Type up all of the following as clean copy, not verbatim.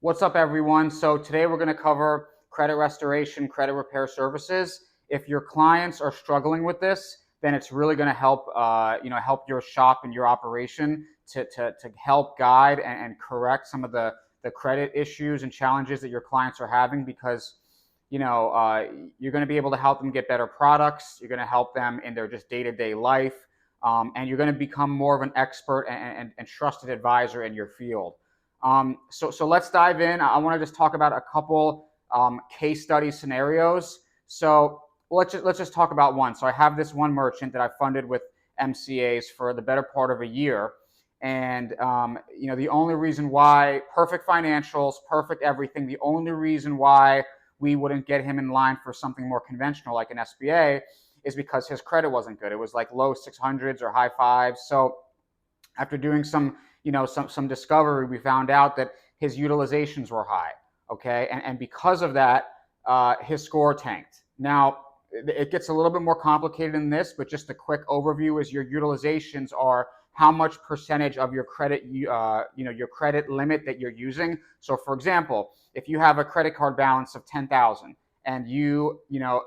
What's up, everyone? So today we're going to cover credit restoration, credit repair services. If your clients are struggling with this, then it's really going to help, help your shop and your operation to help guide and correct some of the credit issues and challenges that your clients are having because, you're going to be able to help them get better products. You're going to help them in their just day-to-day life, and you're going to become more of an expert and trusted advisor in your field. So let's dive in. I want to just talk about a couple case study scenarios. So let's just talk about one. So I have this one merchant that I funded with MCAs for the better part of a year, and the only reason why, perfect financials, perfect everything, the only reason why we wouldn't get him in line for something more conventional like an SBA is because his credit wasn't good. It was like low 600s or high fives. So after doing some discovery, we found out that his utilizations were high. Okay, and because of that, his score tanked. Now it gets a little bit more complicated than this, but just a quick overview is your utilizations are how much percentage of your credit, your credit limit that you're using. So, for example, if you have a credit card balance of 10,000 and you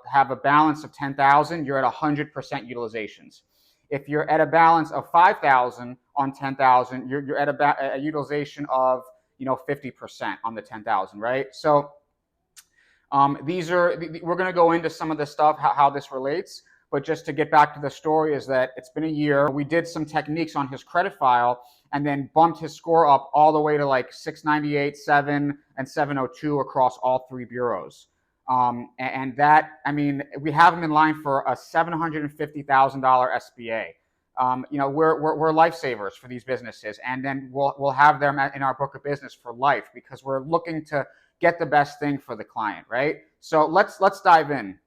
have a balance of 10,000, you're at 100% utilizations. If you're at a balance of 5,000 on 10,000, you're at a utilization of 50% on the 10,000, right? So we're going to go into some of the stuff, how this relates. But just to get back to the story is that it's been a year. We did some techniques on his credit file and then bumped his score up all the way to like 698, 7, and 702 across all three bureaus. And that, I mean, we have him in line for a $750,000 SBA. We're lifesavers for these businesses, and then we'll have them in our book of business for life because we're looking to get the best thing for the client, right? So let's dive in.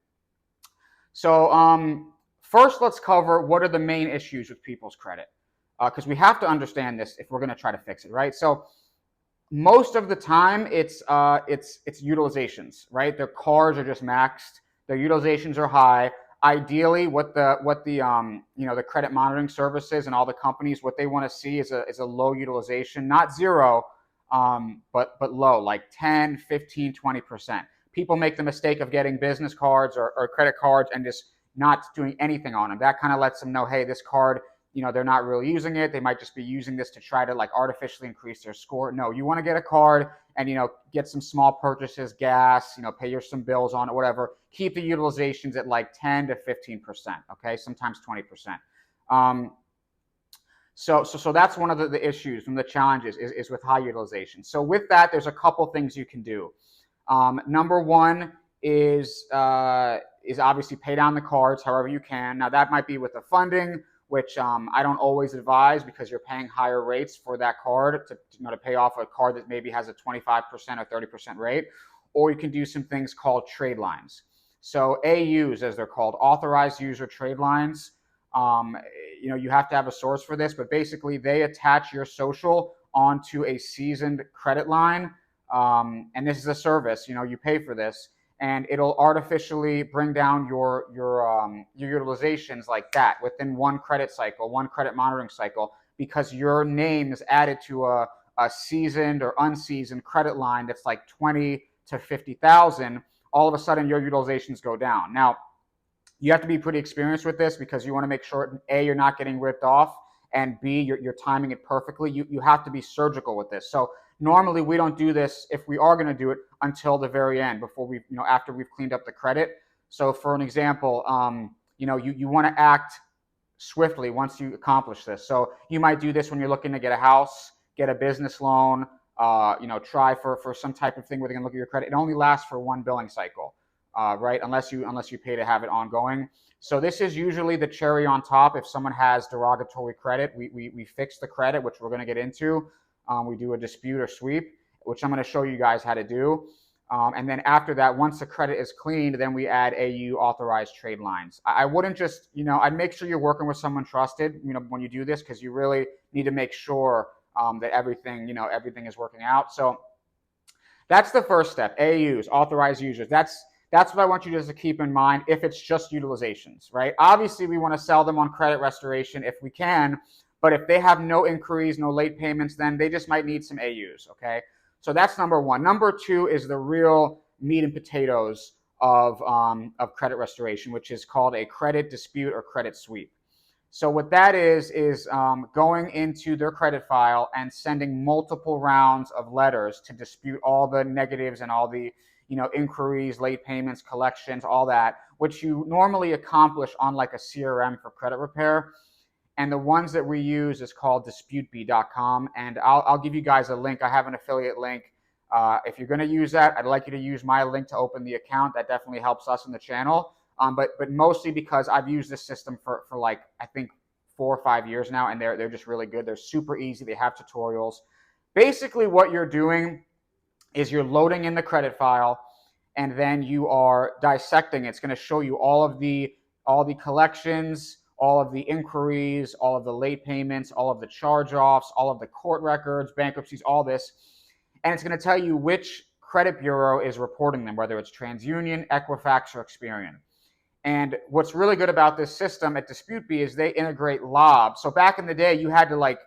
So first, let's cover what are the main issues with people's credit, because we have to understand this if we're going to try to fix it, right? So most of the time, it's utilizations, right? Their cards are just maxed, their utilizations are high. Ideally, what the credit monitoring services and all the companies, what they want to see is a low utilization, not zero, but low, like 10, 15, 20%. People make the mistake of getting business cards or credit cards and just not doing anything on them. That kind of lets them know, hey, this card, they're not really using it. They might just be using this to try to like artificially increase their score. No, you want to get a card and, get some small purchases, gas, pay some bills on it, whatever. Keep the utilizations at like 10 to 15%, okay? Sometimes 20%. So that's one of the issues and the challenges is with high utilization. So with that, there's a couple things you can do. Number one is obviously pay down the cards however you can. Now that might be with the funding, which I don't always advise because you're paying higher rates for that card to pay off a card that maybe has a 25% or 30% rate. Or you can do some things called trade lines. So AUs, as they're called, authorized user trade lines. You have to have a source for this, but basically they attach your social onto a seasoned credit line. And this is a service, you pay for this, and it'll artificially bring down your utilizations like that within one credit cycle, one credit monitoring cycle, because your name is added to a seasoned or unseasoned credit line that's like 20 to 50,000. All of a sudden, your utilizations go down. Now, you have to be pretty experienced with this because you want to make sure, A, you're not getting ripped off, and B, you're timing it perfectly. You have to be surgical with this. So normally we don't do this, if we are going to do it, until the very end, before we, after we've cleaned up the credit. So for an example, you want to act swiftly once you accomplish this. So you might do this when you're looking to get a house, get a business loan, try for some type of thing where they can look at your credit. It only lasts for one billing cycle, right? Unless you pay to have it ongoing. So this is usually the cherry on top. If someone has derogatory credit, we fix the credit, which we're going to get into. We do a dispute or sweep, which I'm going to show you guys how to do. And then after that, once the credit is cleaned, then we add AU authorized trade lines. I wouldn't just, I'd make sure you're working with someone trusted, when you do this, because you really need to make sure that everything is working out. So that's the first step, AUs, authorized users. That's what I want you just to keep in mind if it's just utilizations, right? Obviously, we want to sell them on credit restoration if we can, but if they have no inquiries, no late payments, then they just might need some AUs, okay? So that's number one. Number two is the real meat and potatoes of credit restoration, which is called a credit dispute or credit sweep. So what that is going into their credit file and sending multiple rounds of letters to dispute all the negatives and all the inquiries, late payments, collections, all that, which you normally accomplish on like a CRM for credit repair. And the ones that we use is called DisputeBee.com. And I'll give you guys a link. I have an affiliate link. If you're going to use that, I'd like you to use my link to open the account. That definitely helps us in the channel. But mostly because I've used this system for like, I think 4 or 5 years now, and they're just really good. They're super easy. They have tutorials. Basically, what you're doing is you're loading in the credit file, and then you are dissecting. It's going to show you all the collections, all of the inquiries, all of the late payments, all of the charge-offs, all of the court records, bankruptcies, all this. And it's going to tell you which credit bureau is reporting them, whether it's TransUnion, Equifax, or Experian. And what's really good about this system at DisputeBee is they integrate lob. So back in the day, you had to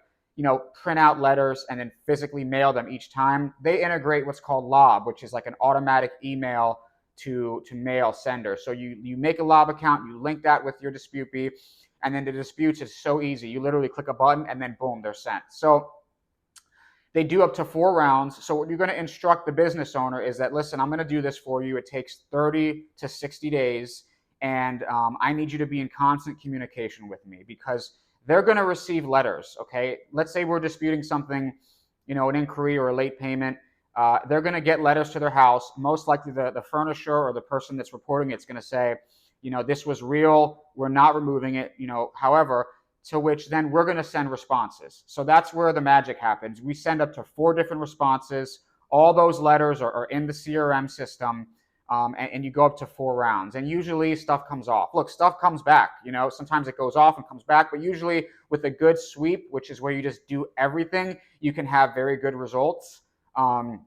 print out letters and then physically mail them each time. They integrate what's called lob, which is like an automatic email to mail sender. So you make a lob account, you link that with your DisputeBee, and then the disputes is so easy. You literally click a button and then boom, they're sent. So they do up to 4 rounds. So what you're going to instruct the business owner is that, listen, I'm going to do this for you. It takes 30 to 60 days. And I need you to be in constant communication with me, because they're going to receive letters, okay? Let's say we're disputing something, an inquiry or a late payment. They're going to get letters to their house. Most likely the furnisher or the person that's reporting it's going to say, this was real. We're not removing it, however, to which then we're going to send responses. So that's where the magic happens. We send up to 4 different responses. All those letters are in the CRM system. And you go up to 4 rounds, and usually stuff comes off. Look, stuff comes back, sometimes it goes off and comes back, but usually with a good sweep, which is where you just do everything, you can have very good results. And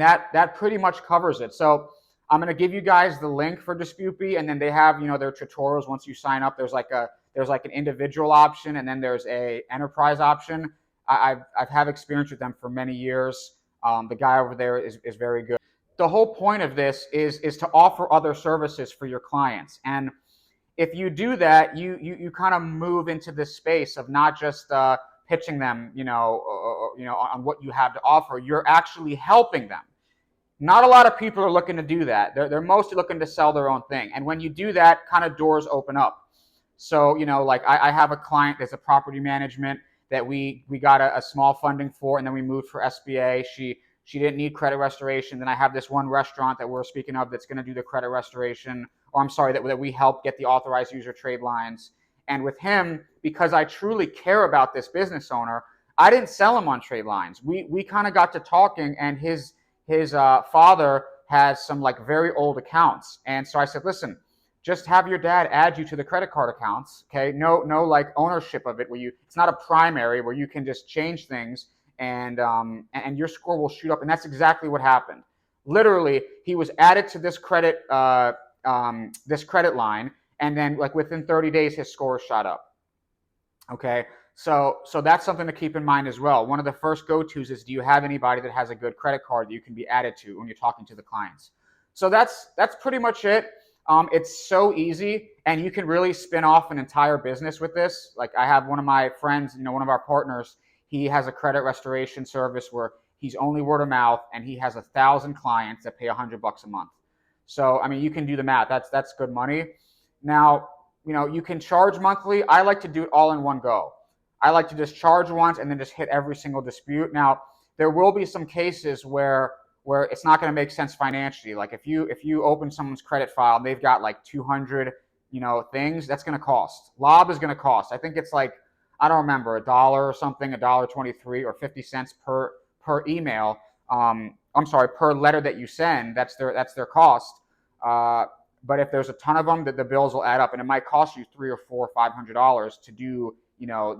that pretty much covers it. So I'm going to give you guys the link for DisputeBee, and then they have, their tutorials. Once you sign up, there's like an individual option, and then there's a enterprise option. I've had experience with them for many years. The guy over there is very good. The whole point of this is to offer other services for your clients. And if you do that, you kind of move into this space of not just pitching them, on what you have to offer. You're actually helping them. Not a lot of people are looking to do that. They're mostly looking to sell their own thing. And when you do that, kind of doors open up. So, like I have a client that's a property management that we got a small funding for, and then we moved for SBA. She didn't need credit restoration. Then I have this one restaurant that we're speaking of that's going to do the credit restoration, or I'm sorry, that we help get the authorized user trade lines. And with him, because I truly care about this business owner, I didn't sell him on trade lines. We kind of got to talking, and his father has some like very old accounts. And so I said, listen, just have your dad add you to the credit card accounts. Okay. No like ownership of it it's not a primary where you can just change things. And your score will shoot up. And that's exactly what happened. Literally, he was added to this credit line, and then like within 30 days, his score shot up. Okay, so that's something to keep in mind as well. One of the first go-tos is, do you have anybody that has a good credit card that you can be added to when you're talking to the clients? So that's pretty much it. It's so easy, and you can really spin off an entire business with this. Like I have one of my friends, one of our partners. He has a credit restoration service where he's only word of mouth, and he has 1,000 clients that pay $100 a month. So, I mean, you can do the math. That's good money. Now, you can charge monthly. I like to do it all in one go. I like to just charge once and then just hit every single dispute. Now, there will be some cases where it's not going to make sense financially. Like if you open someone's credit file and they've got like 200, things, that's going to cost. Lob is going to cost. I think it's like, I don't remember, $1 or something, $1.23 or 50 cents per email. Per letter that you send. That's their cost. But if there's a ton of them, the bills will add up, and it might cost you $300 or $400 or $500 to do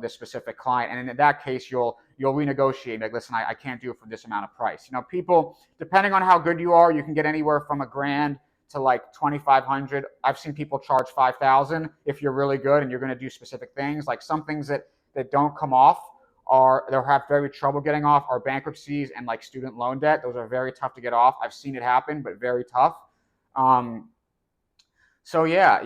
this specific client. And in that case, you'll renegotiate. Like, listen, I can't do it for this amount of price. People, depending on how good you are, you can get anywhere from $1,000 to like $2,500. I've seen people charge $5,000 if you're really good and you're going to do specific things. Like some things that don't come off they'll have very trouble getting off are bankruptcies and like student loan debt. Those are very tough to get off. I've seen it happen, but very tough. So yeah,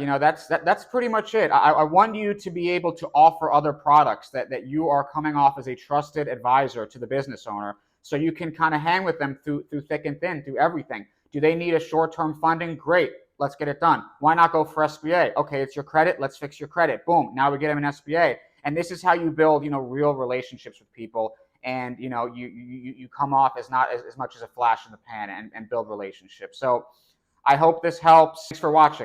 that's pretty much it. I want you to be able to offer other products that you are coming off as a trusted advisor to the business owner, so you can kind of hang with them through thick and thin, through everything. Do they need a short-term funding? Great, let's get it done. Why not go for SBA? Okay, it's your credit. Let's fix your credit. Boom. Now we get them an SBA, and this is how you build real relationships with people, and you come off as not as much as a flash in the pan, and build relationships. So I hope this helps. Thanks for watching.